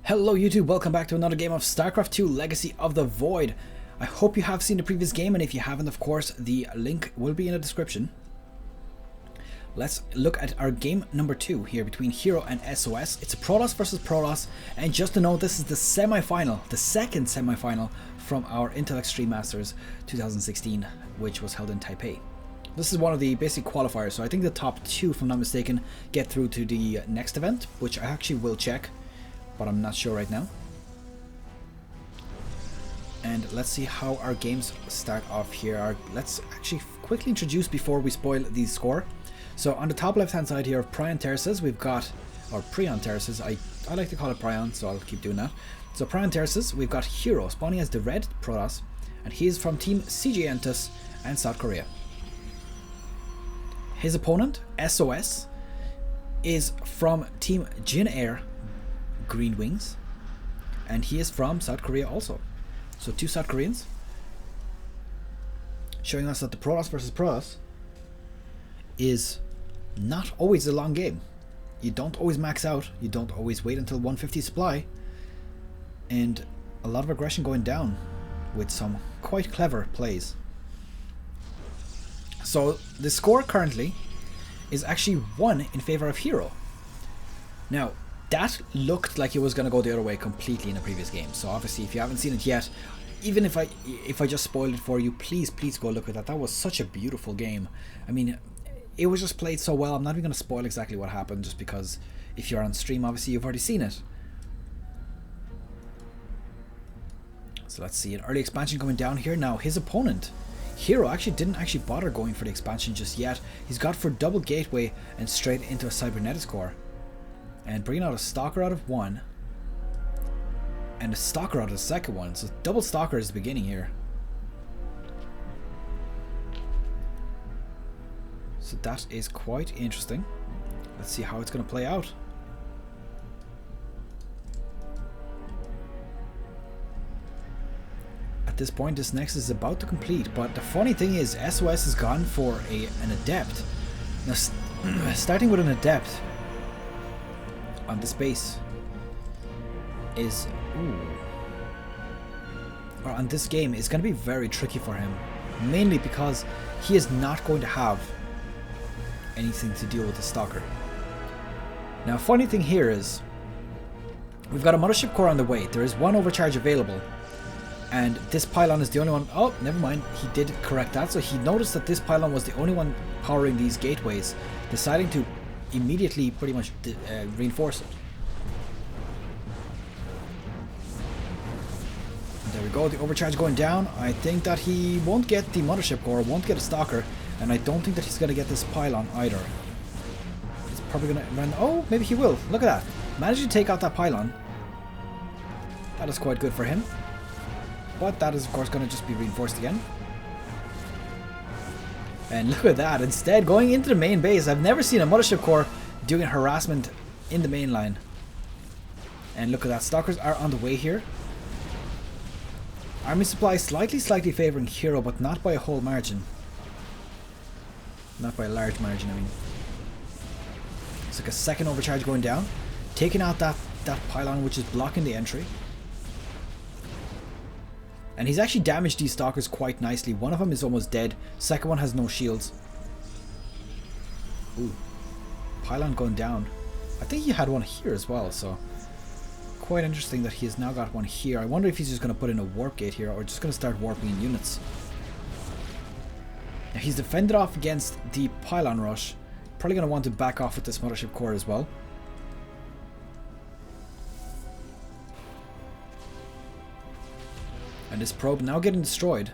Hello YouTube, welcome back to another game of Starcraft 2 Legacy of the Void. I hope you have seen the previous game, and if you haven't, of course, the link will be in the description. Let's look at our game number 2 here between herO and sOs. It's a Protoss versus Protoss, and just to note, this is the semi-final, the second semi-final from our Intel Extreme Masters 2016, which was held in Taipei. This is one of the basic qualifiers, so I think the top 2, if I'm not mistaken, get through to the next event, which I actually will check, but I'm not sure right now. And let's see how our games start off here. Let's actually quickly introduce before we spoil the score. So on the top left hand side here of Prion Terraces, we've got, or Prion Terraces, I like to call it Prion, so I'll keep doing that. So Prion Terraces, we've got herO spawning as the red Protoss, and he is from Team CJ Entus and South Korea. His opponent, sOs, is from Team Jin Air Green Wings, and he is from South Korea also. So 2 South Koreans, showing us that the Protoss versus Protoss is not always a long game. You don't always max out, you don't always wait until 150 supply, and a lot of aggression going down with some quite clever plays. So the score currently is actually 1 in favor of herO. Now that looked like it was going to go the other way completely in the previous game, so obviously if you haven't seen it yet, even if I just spoiled it for you, please go look at that. That was such a beautiful game. I mean, it was just played so well. I'm not even going to spoil exactly what happened, just because if you're on stream, obviously you've already seen it. So let's see an early expansion coming down here. Now his opponent, herO, didn't bother going for the expansion just yet. He's got for double gateway and straight into a cybernetics core, and bringing out a stalker out of one and a stalker out of the second one. So double stalker is the beginning here. So that is quite interesting. Let's see how it's going to play out. At this point, this nexus is about to complete, but the funny thing is sOs has gone for an adept. Now starting with an adept on this base is or on this game is going to be very tricky for him, mainly because he is not going to have anything to deal with the stalker. Now funny thing here is we've got a mothership core on the way. There is 1 overcharge available, and this pylon is the only one. Oh, never mind, he did correct that. So he noticed that this pylon was the only one powering these gateways, deciding to immediately pretty much reinforce it. And there we go, the overcharge going down. I think that he won't get the mothership core, won't get a stalker, and I don't think that he's going to get this pylon either. He's probably going to run. Oh, maybe he will. Look at that. Managed to take out that pylon. That is quite good for him. But that is of course going to just be reinforced again. And look at that, instead going into the main base. I've never seen a mothership core doing harassment in the main line. And look at that, stalkers are on the way here. Army supply slightly favouring herO, but not by a whole margin. Not by a large margin, I mean. It's like a second overcharge going down, taking out that pylon which is blocking the entry. And he's actually damaged these stalkers quite nicely. One of them is almost dead. Second one has no shields. Ooh. Pylon going down. I think he had one here as well, so quite interesting that he has now got one here. I wonder if he's just going to put in a warp gate here, or just going to start warping in units. Now he's defended off against the pylon rush. Probably going to want to back off with this mothership core as well. And this probe now getting destroyed.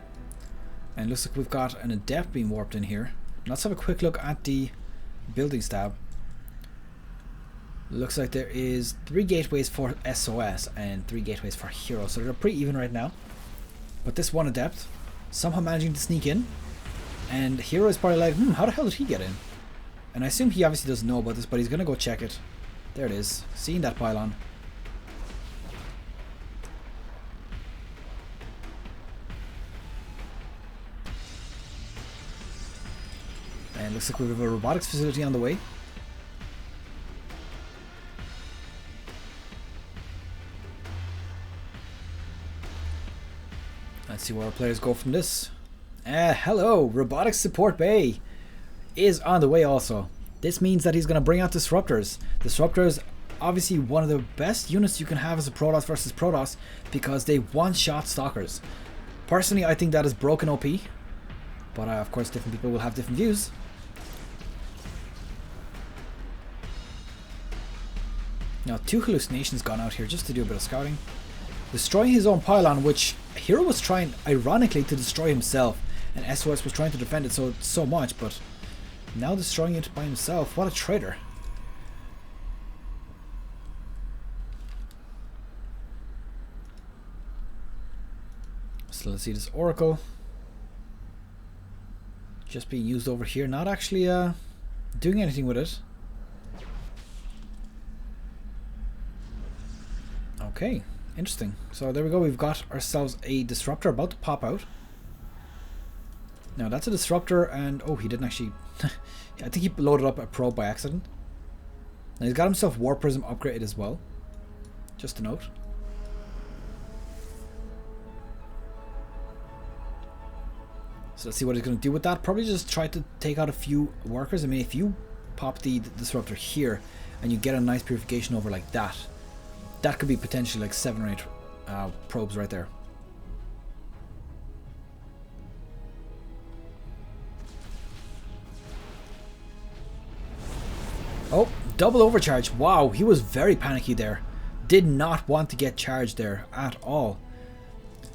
And looks like we've got an adept being warped in here. Let's have a quick look at the building stab. Looks like there is 3 gateways for sOs and 3 gateways for herO. So they're pretty even right now. But this one adept somehow managing to sneak in. And herO is probably like, how the hell did he get in? And I assume he obviously doesn't know about this, but he's going to go check it. There it is. Seeing that pylon. And looks like we have a robotics facility on the way. Let's see where our players go from this. Hello, Robotics Support Bay is on the way also. This means that he's going to bring out Disruptors. Disruptors, obviously one of the best units you can have as a Protoss versus Protoss because they one-shot Stalkers. Personally, I think that is broken OP, but of course different people will have different views. Now 2 hallucinations gone out here just to do a bit of scouting. Destroying his own pylon, which herO was trying ironically to destroy himself, and SOS was trying to defend it so much, but now destroying it by himself. What a traitor. So let's see this Oracle. Just being used over here, not actually doing anything with it. Okay, interesting. So there we go, we've got ourselves a Disruptor about to pop out. Now that's a Disruptor, and oh, he didn't actually I think he loaded up a probe by accident. Now he's got himself War Prism upgraded as well, just a note. So let's see what he's going to do with that. Probably just try to take out a few workers. I mean, if you pop the Disruptor here and you get a nice purification over like that, that could be potentially like 7 or 8 probes right there. Oh, double overcharge. Wow, he was very panicky there. Did not want to get charged there at all.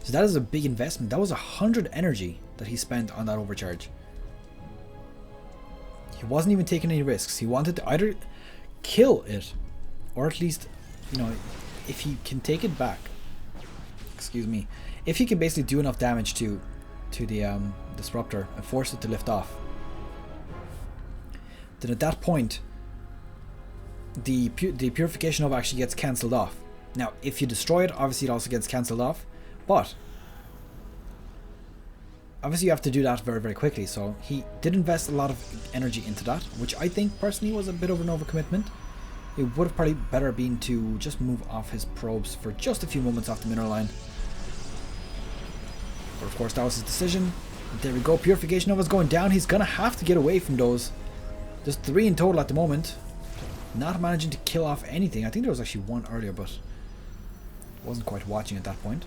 So that is a big investment. That was 100 energy that he spent on that overcharge. He wasn't even taking any risks. He wanted to either kill it, or at least, you know, if he can take it back. Excuse me. If he can basically do enough damage to the Disruptor and force it to lift off, then at that point, the Purification of actually gets cancelled off. Now, if you destroy it, obviously it also gets cancelled off, but obviously you have to do that very, very quickly. So he did invest a lot of energy into that, which I think personally was a bit of an overcommitment. It would have probably better been to just move off his probes for just a few moments off the mineral line. But of course that was his decision. There we go, Purification Nova's going down. He's gonna have to get away from those. There's 3 in total at the moment. Not managing to kill off anything. I think there was actually 1 earlier, but wasn't quite watching at that point.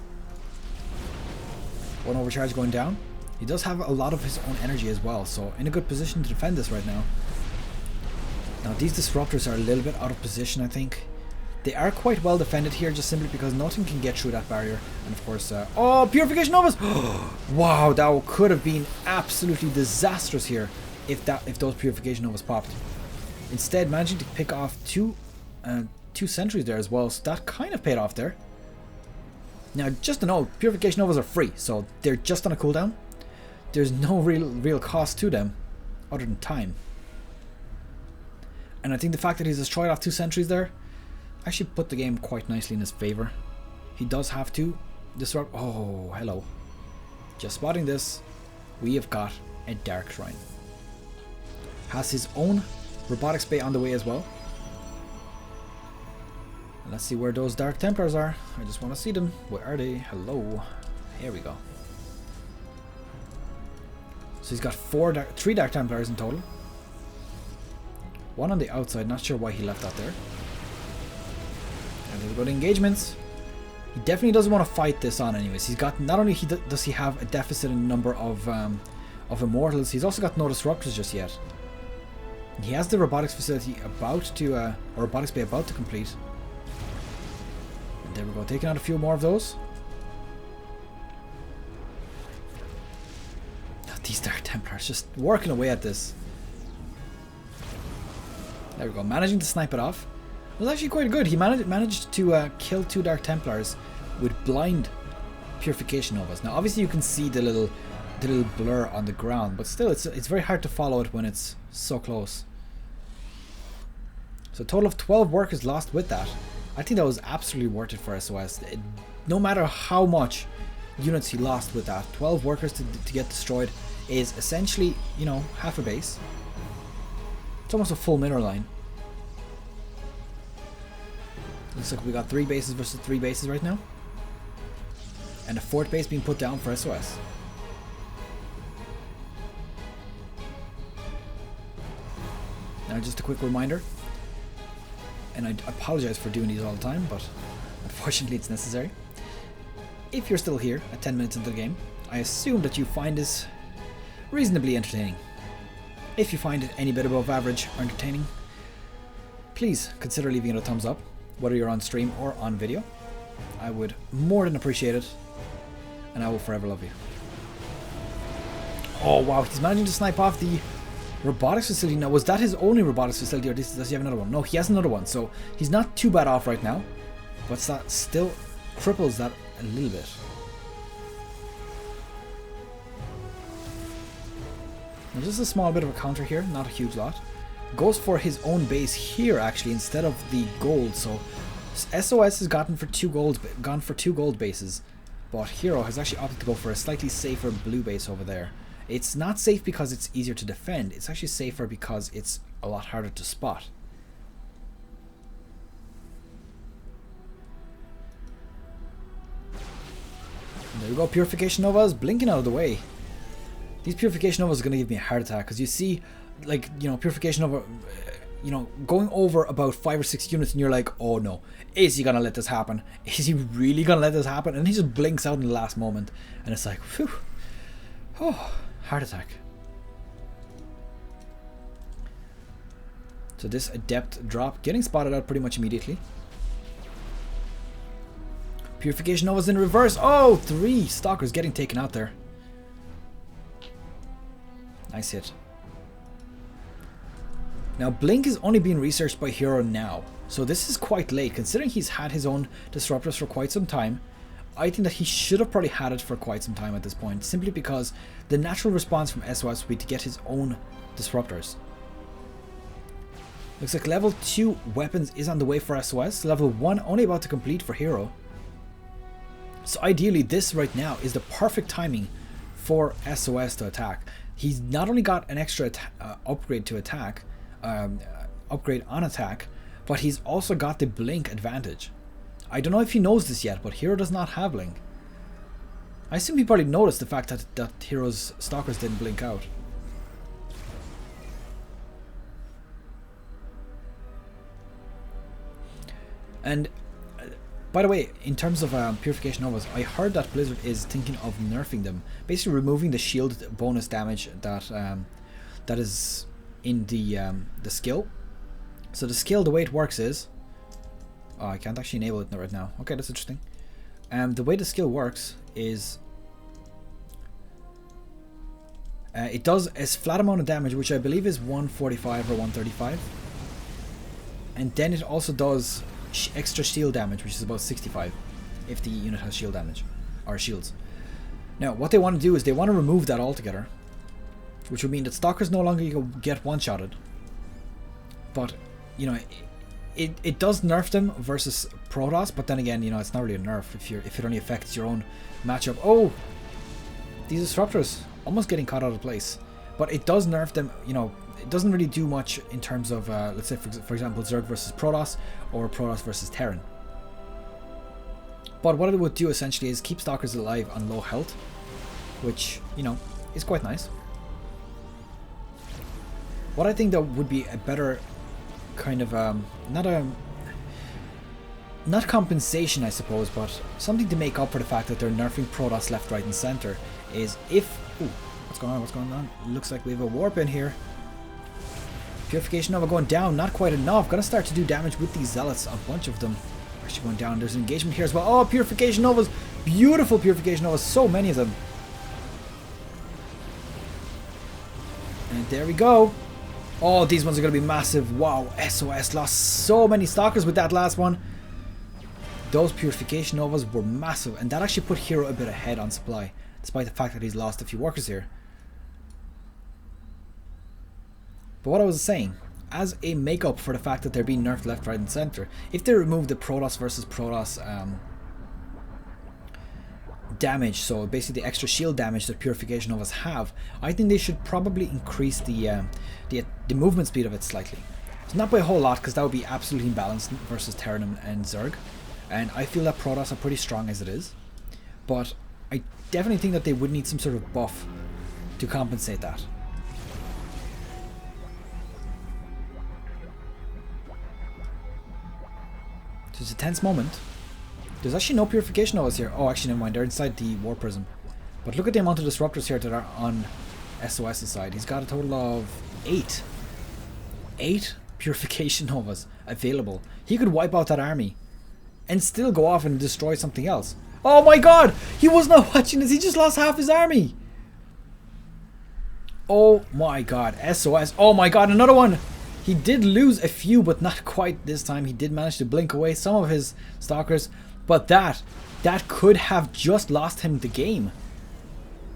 1 overcharge going down. He does have a lot of his own energy as well, so in a good position to defend this right now. Now these Disruptors are a little bit out of position, I think. They are quite well defended here, just simply because nothing can get through that barrier. And of course, oh, Purification Novas! Wow, that could have been absolutely disastrous here if those Purification Novas popped. Instead, managing to pick off two sentries there as well, so that kind of paid off there. Now, just to know, Purification Novas are free, so they're just on a cooldown. There's no real cost to them, other than time. And I think the fact that he's destroyed off 2 sentries there actually put the game quite nicely in his favor. He does have to disrupt. Oh, hello. Just spotting this, we have got a Dark Shrine. Has his own Robotics Bay on the way as well. And let's see where those Dark Templars are. I just want to see them. Where are they? Hello. Here we go. So he's got 3 Dark Templars in total. 1 on the outside. Not sure why he left that there. And there we go to engagements. He definitely doesn't want to fight this on anyways. He's got, not only does he have a deficit in number of Immortals, he's also got no Disruptors just yet. He has the robotics facility about to, or robotics bay about to complete. And there we go, taking out a few more of those. These Dark Templars just working away at this. There we go, managing to snipe it off. It was actually quite good. He managed to kill 2 Dark Templars with blind Purification Novas. Now obviously you can see the little blur on the ground, but still it's very hard to follow it when it's so close. So a total of 12 workers lost with that. I think that was absolutely worth it for SOS. No matter how much units he lost with that, 12 workers to get destroyed is essentially, you know, half a base. It's almost a full mineral line. Looks like we got 3 bases versus 3 bases right now. and a fort base being put down for SOS. Now just a quick reminder, and I apologize for doing these all the time, but unfortunately it's necessary. If you're still here at 10 minutes into the game, I assume that you find this reasonably entertaining. If you find it any bit above average or entertaining, please consider leaving it a thumbs up, whether you're on stream or on video. I would more than appreciate it, and I will forever love you. Oh wow, he's managing to snipe off the robotics facility. Now, was that his only robotics facility, or does he have another one? No, he has another one, so he's not too bad off right now, but that still cripples that a little bit. Now, just a small bit of a counter here, not a huge lot. Goes for his own base here actually instead of the gold, so SOS has gone for two gold bases, but herO has actually opted to go for a slightly safer blue base over there. It's not safe because it's easier to defend, it's actually safer because it's a lot harder to spot. And there we go, Purification Nova is blinking out of the way. These Purification Novas are going to give me a heart attack, because you see, like, you know, Purification Nova, you know, going over about 5 or 6 units and you're like, oh no, is he going to let this happen? Is he really going to let this happen? And he just blinks out in the last moment, and it's like, whew, oh, heart attack. So this adept drop getting spotted out pretty much immediately. Purification Nova's in reverse. Oh, 3 stalkers getting taken out there. Nice hit. Now Blink is only being researched by herO now, so this is quite late considering he's had his own disruptors for quite some time. I think that he should have probably had it for quite some time at this point, simply because the natural response from SOS would be to get his own disruptors. Looks like level 2 weapons is on the way for SOS, level 1 only about to complete for herO. So ideally this right now is the perfect timing for SOS to attack. He's not only got an extra upgrade to attack, upgrade on attack, but he's also got the blink advantage. I don't know if he knows this yet, but herO does not have blink. I assume he probably noticed the fact that herO's stalkers didn't blink out. And by the way, in terms of Purification Novas, I heard that Blizzard is thinking of nerfing them, basically removing the shield bonus damage that that is in the skill. So the skill, the way it works is, oh, I can't actually enable it right now. Okay, that's interesting. The way the skill works is it does a flat amount of damage, which I believe is 145 or 135, and then it also does extra shield damage, which is about 65 if the unit has shield damage or shields. Now what they want to do is they want to remove that altogether, which would mean that stalkers no longer get one-shotted, but you know it does nerf them versus Protoss, but then again, you know, it's not really a nerf if it only affects your own matchup. Oh, these disruptors almost getting caught out of place, but it does nerf them. You know, it doesn't really do much in terms of let's say for example Zerg versus Protoss or Protoss versus Terran. But what it would do essentially is keep stalkers alive on low health, which, you know, is quite nice. What I think that would be a better kind of not compensation, I suppose, but something to make up for the fact that they're nerfing Protoss left, right and center is if... Ooh, what's going on? Looks like we have a warp in here. Purification Nova going down, not quite enough. Gonna start to do damage with these zealots. A bunch of them are actually going down. There's an engagement here as well. Oh, Purification Novas. Beautiful Purification Novas. So many of them. And there we go. Oh, these ones are going to be massive. Wow, SOS lost so many stalkers with that last one. Those Purification Novas were massive. And that actually put herO a bit ahead on supply, despite the fact that he's lost a few workers here. But what I was saying, as a makeup for the fact that they're being nerfed left, right and center, if they remove the Protoss versus Protoss damage, so basically the extra shield damage that Purification Novas have, I think they should probably increase the movement speed of it slightly. So not by a whole lot, because that would be absolutely imbalanced versus Terran and Zerg, and I feel that Protoss are pretty strong as it is. but I definitely think that they would need some sort of buff to compensate that. So it's a tense moment. There's actually no purification of us here. Oh, actually, never mind. They're inside the war prism. But look at the amount of disruptors here that are on SOS's side. He's got a total of 8. 8 purification novas available. He could wipe out that army and still go off and destroy something else. Oh my god! He was not watching this. He just lost half his army. Oh my god. SOS. Oh my god, another one. He did lose a few, but not quite this time. He did manage to blink away some of his stalkers. But that could have just lost him the game.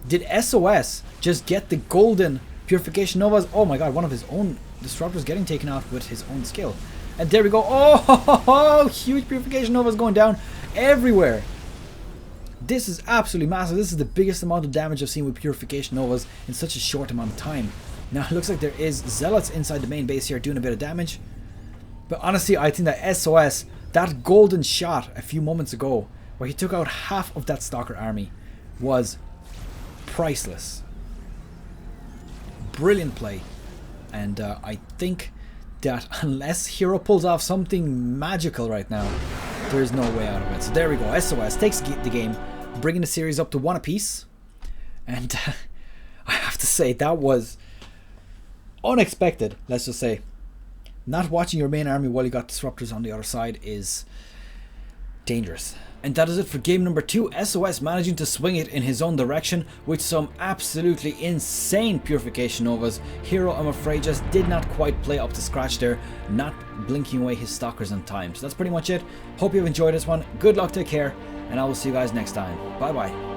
Did SOS just get the golden purification novas? Oh my god, one of his own disruptors getting taken out with his own skill. And there we go. Oh, huge purification novas going down everywhere. This is absolutely massive. This is the biggest amount of damage I've seen with purification novas in such a short amount of time. Now it looks like there is zealots inside the main base here doing a bit of damage. But honestly, I think that SOS, that golden shot a few moments ago, where he took out half of that stalker army, was priceless. Brilliant play. And I think that unless herO pulls off something magical right now, there is no way out of it. So there we go. SOS takes the game, bringing the series up to 1 apiece. And I have to say, that was unexpected, let's just say. Not watching your main army while you got disruptors on the other side is dangerous. And that is it for game number 2. SOS managing to swing it in his own direction with some absolutely insane purification novas. herO, I'm afraid, just did not quite play up to scratch there, not blinking away his stalkers in time. So that's pretty much it. Hope you've enjoyed this one. Good luck, take care, and I will see you guys next time. Bye bye.